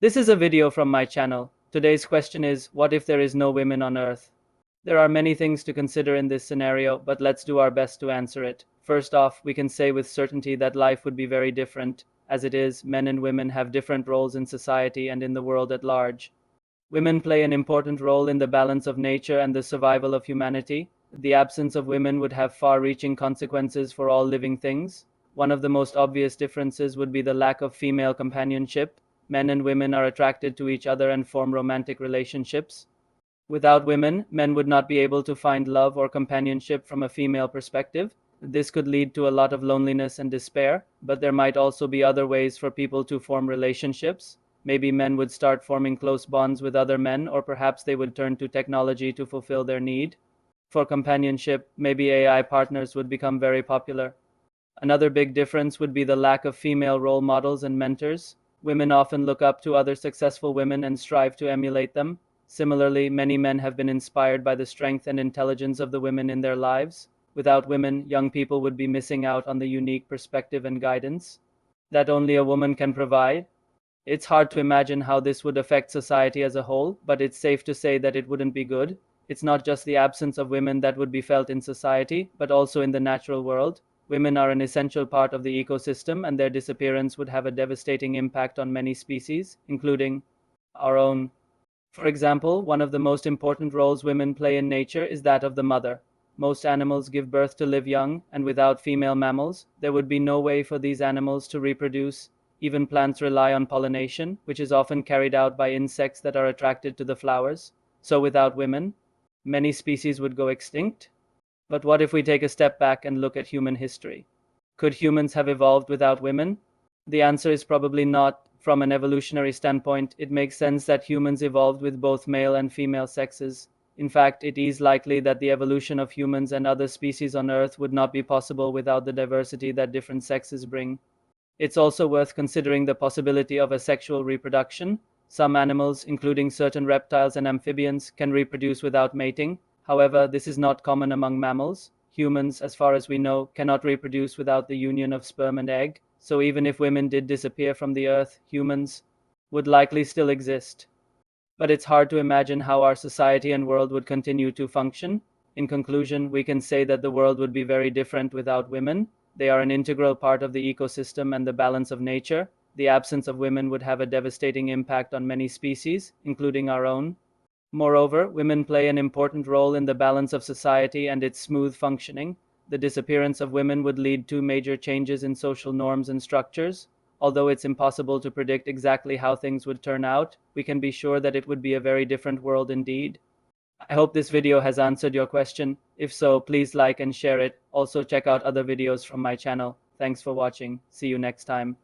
This is a video from my channel. Today's question is, what if there is no women on Earth? There are many things to consider in this scenario, but let's do our best to answer it. First off, we can say with certainty that life would be very different. As it is, men and women have different roles in society and in the world at large. Women play an important role in the balance of nature and the survival of humanity. The absence of women would have far-reaching consequences for all living things. One of the most obvious differences would be the lack of female companionship. Men and women are attracted to each other and form romantic relationships. Without women, men would not be able to find love or companionship from a female perspective. This could lead to a lot of loneliness and despair, but there might also be other ways for people to form relationships. Maybe men would start forming close bonds with other men, or perhaps they would turn to technology to fulfill their need. For companionship, maybe AI partners would become very popular. Another big difference would be the lack of female role models and mentors. Women often look up to other successful women and strive to emulate them. Similarly, many men have been inspired by the strength and intelligence of the women in their lives. Without women, young people would be missing out on the unique perspective and guidance that only a woman can provide. It's hard to imagine how this would affect society as a whole, but it's safe to say that it wouldn't be good. It's not just the absence of women that would be felt in society, but also in the natural world. Women are an essential part of the ecosystem, and their disappearance would have a devastating impact on many species, including our own. For example, one of the most important roles women play in nature is that of the mother. Most animals give birth to live young, and without female mammals, there would be no way for these animals to reproduce. Even plants rely on pollination, which is often carried out by insects that are attracted to the flowers. So without women, many species would go extinct. But what if we take a step back and look at human history? Could humans have evolved without women? The answer is probably not. From an evolutionary standpoint, it makes sense that humans evolved with both male and female sexes. In fact, it is likely that the evolution of humans and other species on Earth would not be possible without the diversity that different sexes bring. It's also worth considering the possibility of asexual reproduction. Some animals, including certain reptiles and amphibians, can reproduce without mating. However, this is not common among mammals. Humans, as far as we know, cannot reproduce without the union of sperm and egg. So even if women did disappear from the Earth, humans would likely still exist. But it's hard to imagine how our society and world would continue to function. In conclusion, we can say that the world would be very different without women. They are an integral part of the ecosystem and the balance of nature. The absence of women would have a devastating impact on many species, including our own. Moreover, women play an important role in the balance of society and its smooth functioning. The disappearance of women would lead to major changes in social norms and structures. Although it's impossible to predict exactly how things would turn out, we can be sure that it would be a very different world indeed. I hope this video has answered your question. If so, please like and share it. Also check out other videos from my channel. Thanks for watching. See you next time.